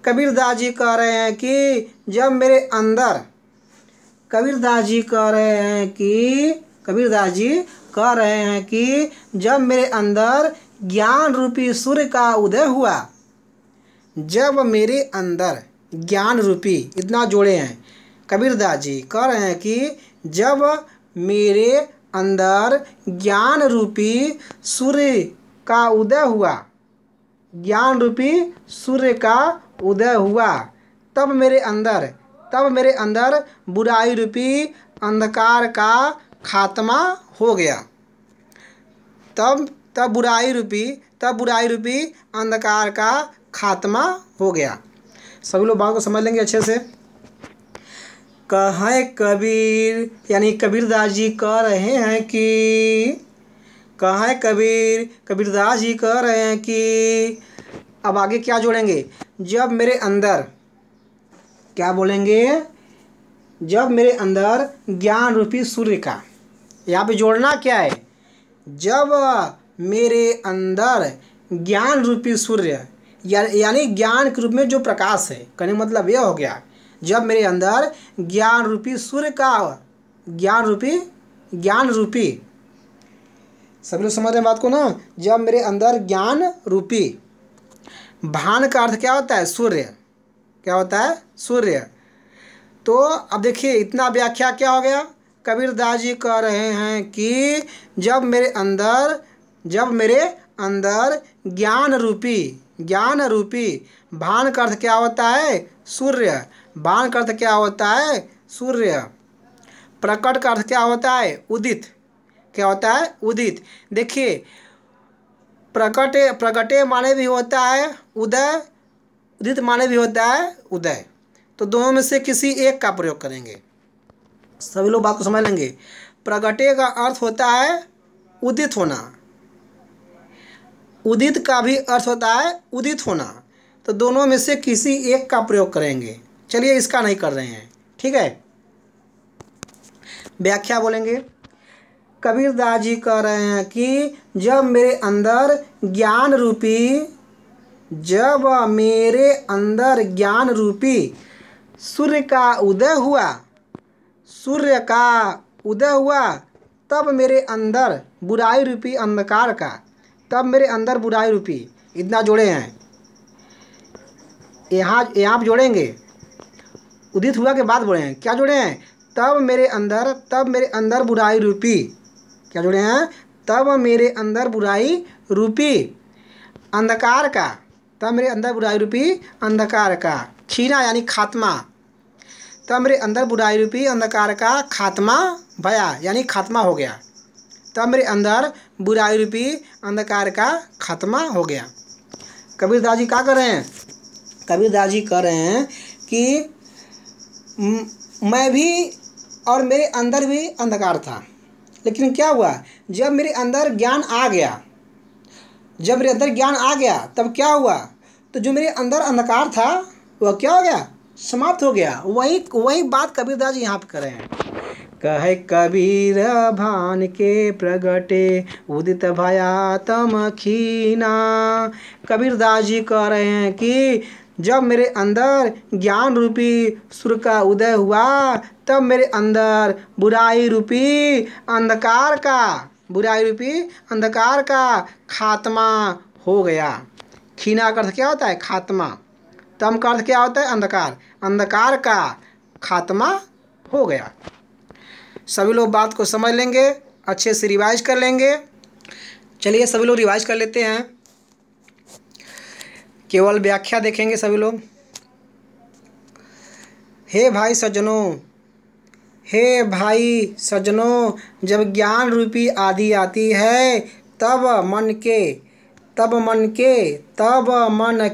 कबीरदास जी कह रहे हैं कि जब मेरे अंदर, कबीरदास जी कह रहे हैं कि, कबीरदास जी कह रहे हैं कि जब मेरे अंदर ज्ञान रूपी सूर्य का उदय हुआ, जब मेरे अंदर ज्ञान रूपी, इतना जोड़े हैं, कबीरदास जी कह रहे हैं कि जब मेरे अंदर ज्ञान रूपी सूर्य का उदय हुआ, ज्ञान रूपी सूर्य का उदय हुआ, तब मेरे अंदर बुराई रूपी अंधकार का खात्मा हो गया। तब बुराई रूपी अंधकार का खात्मा हो गया। सभी लोग बात को समझ लेंगे अच्छे से। कहे कबीर, यानी कबीरदास जी कह रहे हैं कि, कहे कबीरदास जी कह रहे हैं कि, अब आगे क्या जोड़ेंगे, जब मेरे अंदर, क्या बोलेंगे, जब मेरे अंदर ज्ञान रूपी सूर्य का, यहाँ पे जोड़ना क्या है, जब मेरे अंदर ज्ञान रूपी सूर्य, यानी ज्ञान के रूप में जो प्रकाश है, कहने मतलब यह हो गया, जब मेरे अंदर ज्ञान रूपी सूर्य का, ज्ञान रूपी, सब लोग समझ रहे हैं बात को ना, जब मेरे अंदर ज्ञान रूपी, भान का अर्थ क्या होता है, सूर्य, क्या होता है, सूर्य। तो अब देखिए, इतना व्याख्या क्या हो गया, कबीरदास जी कह रहे हैं कि जब मेरे अंदर ज्ञान रूपी, भान का अर्थ क्या होता है, सूर्य, भान का अर्थ क्या होता है, सूर्य। प्रकट का अर्थ क्या होता है, उदित, क्या होता है, उदित। देखिए, प्रकटे माने भी होता है उदय, उदित माने भी होता है उदय। तो दोनों में से किसी एक का प्रयोग करेंगे, सभी लोग बात को समझ लेंगे। प्रगटे का अर्थ होता है उदित होना, उदित का भी अर्थ होता है उदित होना, तो दोनों में से किसी एक का प्रयोग करेंगे। चलिए, इसका नहीं कर रहे हैं, ठीक है। व्याख्या बोलेंगे। कबीरदास जी कह रहे हैं कि जब मेरे अंदर ज्ञान रूपी सूर्य का उदय हुआ, तब मेरे अंदर बुराई रूपी अंधकार का, तब मेरे अंदर बुराई रूपी, इतना जोड़े हैं, यहाँ आप जोड़ेंगे, उदित हुआ के बाद बोले हैं, क्या जोड़े हैं, तब मेरे अंदर बुराई रूपी, क्या जोड़े हैं, तब मेरे अंदर बुराई रूपी अंधकार का, तब मेरे अंदर बुराई रूपी अंधकार का खीना, यानी खात्मा, तब मेरे अंदर बुराई रूपी अंधकार का खात्मा भया, यानी खात्मा हो गया। तब मेरे अंदर बुराई रूपी अंधकार का खात्मा हो गया। कबीरदास जी क्या कर रहे हैं? कबीरदास जी कह रहे हैं कि मैं भी और मेरे अंदर भी अंधकार था, लेकिन क्या हुआ, जब मेरे अंदर ज्ञान आ गया, जब मेरे अंदर ज्ञान आ गया तब क्या हुआ, तो जो मेरे अंदर अंधकार था वह क्या हो गया, समाप्त हो गया। वही वही बात कबीरदास जी यहाँ पे कर रहे हैं। कहे कबीर भान के प्रगटे उदित भया तम खीना। कबीरदास जी कह रहे हैं कि जब मेरे अंदर ज्ञान रूपी सूर्य का उदय हुआ तब मेरे अंदर बुराई रूपी अंधकार का खात्मा हो गया। खीना का अर्थ क्या होता है? खात्मा। तम का अर्थ क्या होता है? अंधकार। अंधकार का खात्मा हो गया। सभी लोग बात को समझ लेंगे, अच्छे से रिवाइज कर लेंगे। चलिए सभी लोग रिवाइज कर लेते हैं, केवल व्याख्या देखेंगे सभी लोग। हे भाई सज्जनों, जब ज्ञान रूपी आदि आती है तब मन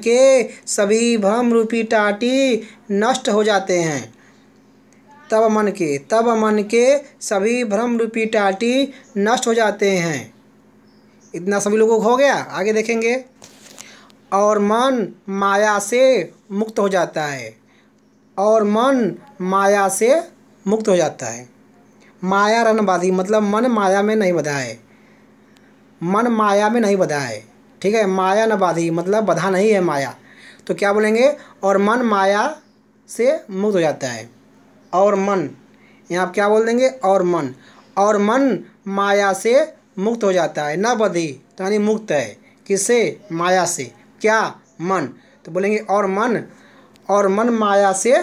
के सभी भ्रम रूपी टाटी नष्ट हो जाते हैं। तब मन के सभी भ्रम रूपी टाटी नष्ट हो जाते हैं। इतना सभी लोगों को हो गया। आगे देखेंगे। और मन माया से मुक्त हो जाता है। माया रनबाधी, मतलब मन माया में नहीं बधा है। ठीक है, माया न बाधी मतलब बधा नहीं है माया। तो क्या बोलेंगे? और मन माया से मुक्त हो जाता है। और मन, यहाँ आप क्या बोल देंगे? और मन माया से मुक्त हो जाता है। न बधी तो यानी मुक्त है। किससे? माया से। क्या? मन। तो बोलेंगे और मन माया से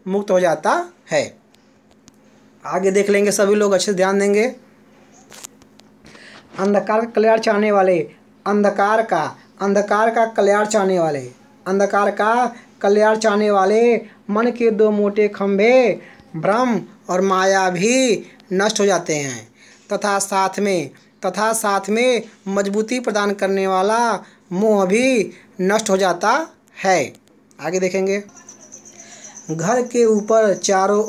मुक्त हो जाता है। आगे देख लेंगे सभी लोग, अच्छे से ध्यान देंगे। अंधकार का कल्याण चाहने वाले, अंधकार का कल्याण चाहने वाले मन के दो मोटे खंभे भ्रम और माया भी नष्ट हो जाते हैं तथा साथ में मजबूती प्रदान करने वाला मोह भी नष्ट हो जाता है। आगे देखेंगे। घर के ऊपर चारों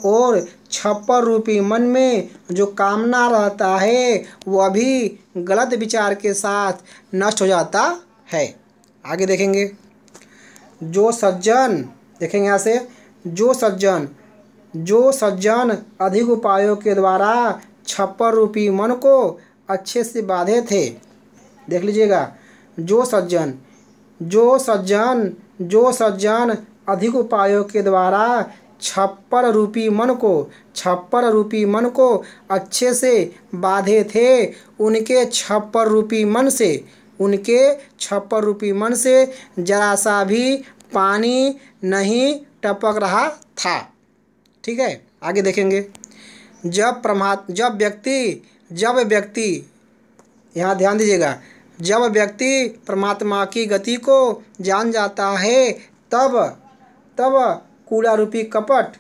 ओर छप्पर रूपी मन में जो कामना रहता है वह भी गलत विचार के साथ नष्ट हो जाता है। आगे देखेंगे। जो सज्जन, देखेंगे यहाँ से, जो सज्जन अधिक उपायों के द्वारा छप्पर रूपी मन को अच्छे से बांधे थे। देख लीजिएगा। जो सज्जन अधिक उपायों के द्वारा छप्पर रूपी मन को अच्छे से बांधे थे, उनके छप्पर रूपी मन से जरा सा भी पानी नहीं टपक रहा था। ठीक है, आगे देखेंगे। जब व्यक्ति, यहाँ ध्यान दीजिएगा, जब व्यक्ति परमात्मा की गति को जान जाता है तब कूड़ा रूपी कपट,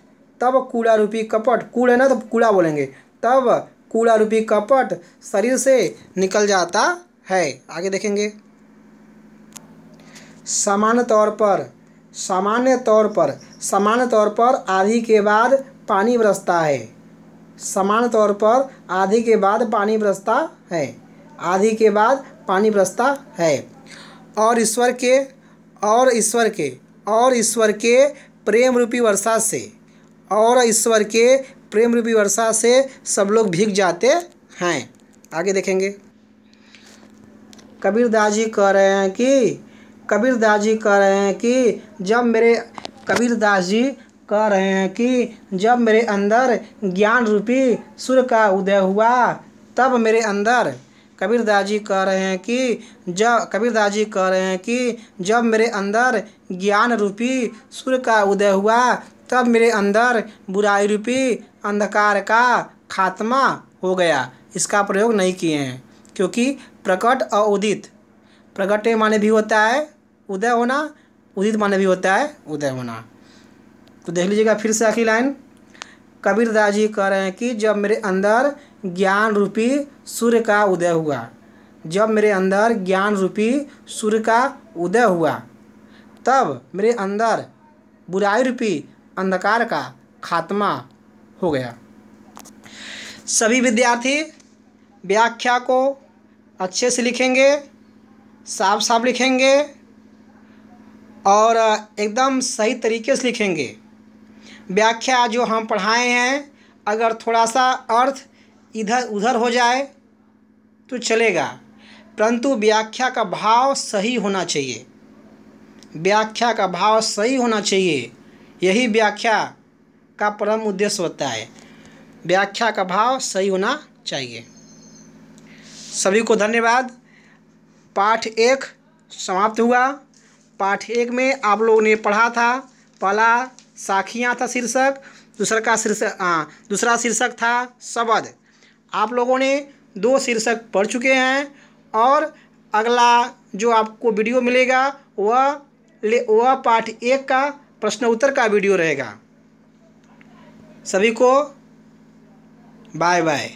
कूड़ है ना तो कूड़ा बोलेंगे, तब कूड़ा रूपी कपट शरीर से निकल जाता है। आगे देखेंगे। सामान्य तौर पर आधी के बाद पानी बरसता है। और ईश्वर के प्रेम रूपी वर्षा से सब लोग भीग जाते हैं। आगे देखेंगे। कबीरदास जी कह रहे हैं कि जब मेरे अंदर ज्ञान रूपी सूर्य का उदय हुआ तब मेरे अंदर, कबीरदास जी कह रहे हैं कि जब मेरे अंदर ज्ञान रूपी सूर्य का उदय हुआ तब मेरे अंदर बुराई रूपी अंधकार का खात्मा हो गया। इसका प्रयोग नहीं किए हैं क्योंकि प्रकट और उदित, प्रकटे माने भी होता है उदय होना, उदित माने भी होता है उदय होना। तो देख लीजिएगा फिर से आखिरी लाइन। कबीरदास जी कह रहे हैं कि जब मेरे अंदर ज्ञान रूपी सूर्य का उदय हुआ, जब मेरे अंदर ज्ञान रूपी सूर्य का उदय हुआ, तब मेरे अंदर बुराई रूपी अंधकार का खात्मा हो गया। सभी विद्यार्थी व्याख्या को अच्छे से लिखेंगे, साफ साफ लिखेंगे और एकदम सही तरीके से लिखेंगे। व्याख्या जो हम पढ़ाए हैं, अगर थोड़ा सा अर्थ इधर उधर हो जाए तो चलेगा, परंतु व्याख्या का भाव सही होना चाहिए। व्याख्या का भाव सही होना चाहिए, यही व्याख्या का परम उद्देश्य होता है। व्याख्या का भाव सही होना चाहिए। सभी को धन्यवाद। पाठ 1 समाप्त हुआ। पाठ 1 में आप लोगों ने पढ़ा था, पहला साखियाँ था शीर्षक, दूसरा शीर्षक था शब्द। आप लोगों ने 2 शीर्षक पढ़ चुके हैं और अगला जो आपको वीडियो मिलेगा वह पाठ 1 का प्रश्न उत्तर का वीडियो रहेगा। सभी को बाय बाय।